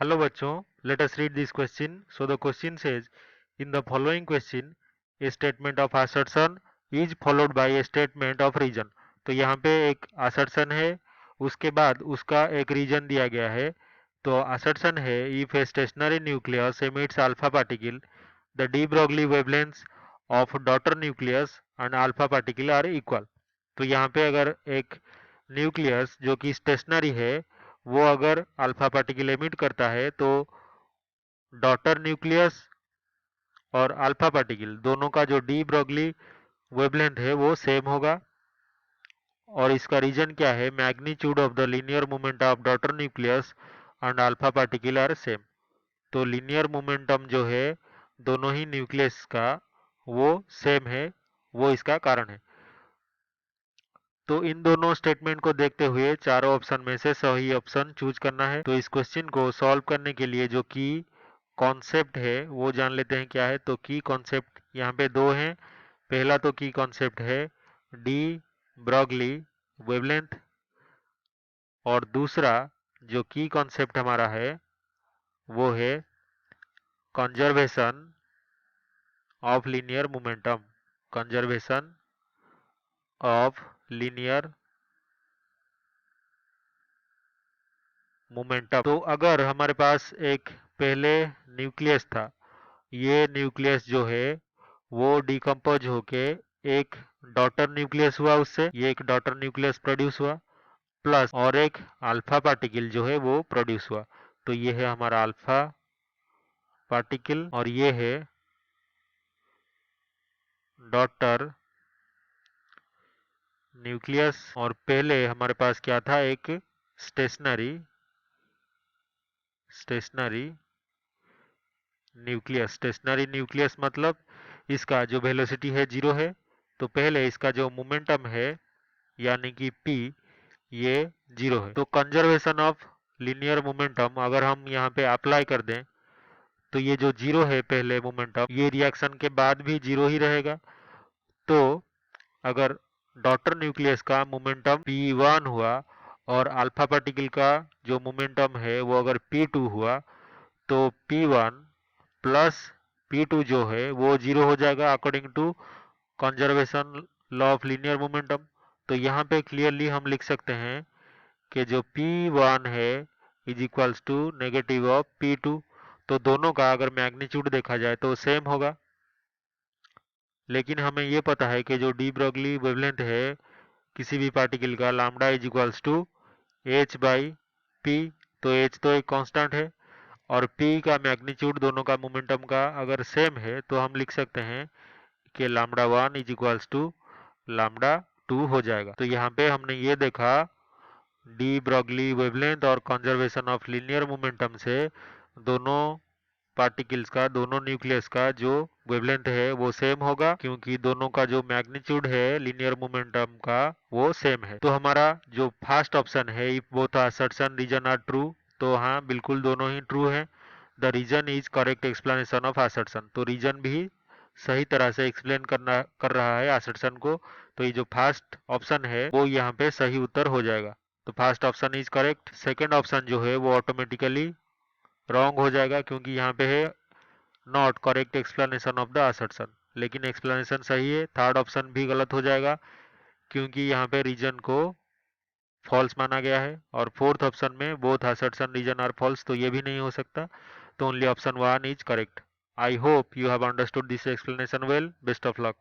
Hello बच्चों, let us read this question. So the question says, in the following question, a statement of assertion is followed by a statement of reason. तो यहाँ पे एक assertion है, उसके बाद उसका एक reason दिया गया है. तो assertion है, if a stationary nucleus emits alpha particle, the de Broglie wavelengths of daughter nucleus and alpha particle are equal. तो यहाँ पे अगर एक न्यूक्लियस जो कि स्टेशनरी है वो अगर अल्फा पार्टिकल एमिट करता है तो डॉटर न्यूक्लियस और अल्फा पार्टिकल दोनों का जो डी ब्रोगली वेवलेंथ है वो सेम होगा. और इसका रीजन क्या है? Magnitude of the linear moment of daughter nucleus and alpha particle are same. तो लीनियर मोमेंटम जो है दोनों ही न्यूक्लियस का वो सेम है, वो इसका कारण है. तो इन दोनों स्टेटमेंट को देखते हुए चारों ऑप्शन में से सही ऑप्शन चूज करना है. तो इस क्वेश्चन को सॉल्व करने के लिए जो की कॉन्सेप्ट है वो जान लेते हैं क्या है. तो की कॉन्सेप्ट यहाँ पे दो हैं. पहला तो की कॉन्सेप्ट है डी ब्रॉगली वेवलेंथ और दूसरा जो की कॉन्सेप्ट हमारा है वो है conservation of linear momentum. Conservation of linear momentum. तो अगर हमारे पास एक पहले न्यूक्लियस था, ये न्यूक्लियस जो है वो डिकम्पोज होके एक डॉटर न्यूक्लियस हुआ, उससे ये एक डॉटर न्यूक्लियस प्रोड्यूस हुआ प्लस और एक अल्फा पार्टिकल जो है वो प्रोड्यूस हुआ. तो ये है हमारा अल्फा पार्टिकल और ये है डॉटर न्यूक्लियस. और पहले हमारे पास क्या था? एक stationary stationary nucleus. Stationary nucleus मतलब इसका जो वेलोसिटी है जीरो है. तो पहले इसका जो मोमेंटम है यानी कि p ये जीरो है. तो कंजर्वेशन ऑफ लीनियर मोमेंटम अगर हम यहाँ पे अप्लाई कर दें तो ये जो जीरो है पहले मोमेंटम ये रिएक्शन के बाद भी जीरो ही रहेगा. तो अगर डॉटर न्यूक्लियस का मोमेंटम p1 हुआ और अल्फा पार्टिकल का जो मोमेंटम है वो अगर p2 हुआ तो p1 प्लस p2 जो है वो जीरो हो जाएगा according to conservation law of linear momentum. तो यहाँ पे क्लियरली हम लिख सकते हैं कि जो p1 है is equals to negative of p2. तो दोनों का अगर मैग्नीट्यूड देखा जाए तो सेम होगा. लेकिन हमें ये पता है कि जो डी ब्रोगली वेवलेंथ है किसी भी पार्टिकल का lambda is equals to h by p. तो h तो एक कांस्टेंट है और p का मैग्नीट्यूड दोनों का मोमेंटम का अगर सेम है तो हम लिख सकते हैं कि lambda 1 is equals to lambda 2 हो जाएगा. तो यहाँ पे हमने ये देखा डी ब्रोगली वेवलेंथ और कंजर्वेशन ऑफ लीनियर मोमेंटम से दोनों पार्टिकल्स का, दोनों न्यूक्लियस का जो वेवलेंथ है वो सेम होगा क्योंकि दोनों का जो मैग्नीट्यूड है लीनियर मोमेंटम का वो सेम है. तो हमारा जो फर्स्ट ऑप्शन है if both assertion reason are true, तो हाँ बिल्कुल दोनों ही ट्रू है. The reason is correct explanation of assertion. तो रीजन भी सही तरह से एक्सप्लेन कर रहा है असर्शन को. तो ये जो फर्स्ट ऑप्शन है वो यहाँ पे सही उत्तर हो जाएगा. तो first option is correct. Second option जो है वो ऑटोमेटिकली रॉन्ग हो जाएगा क्योंकि यहाँ पे है not correct explanation of the assertion. लेकिन एक्सप्लेनेशन सही है. थर्ड ऑप्शन भी गलत हो जाएगा क्योंकि यहाँ पे रीजन को फॉल्स माना गया है. और फोर्थ ऑप्शन में both assertion reason are false, तो ये भी नहीं हो सकता. तो only option 1 is correct. I hope you have understood this explanation well. Best of luck.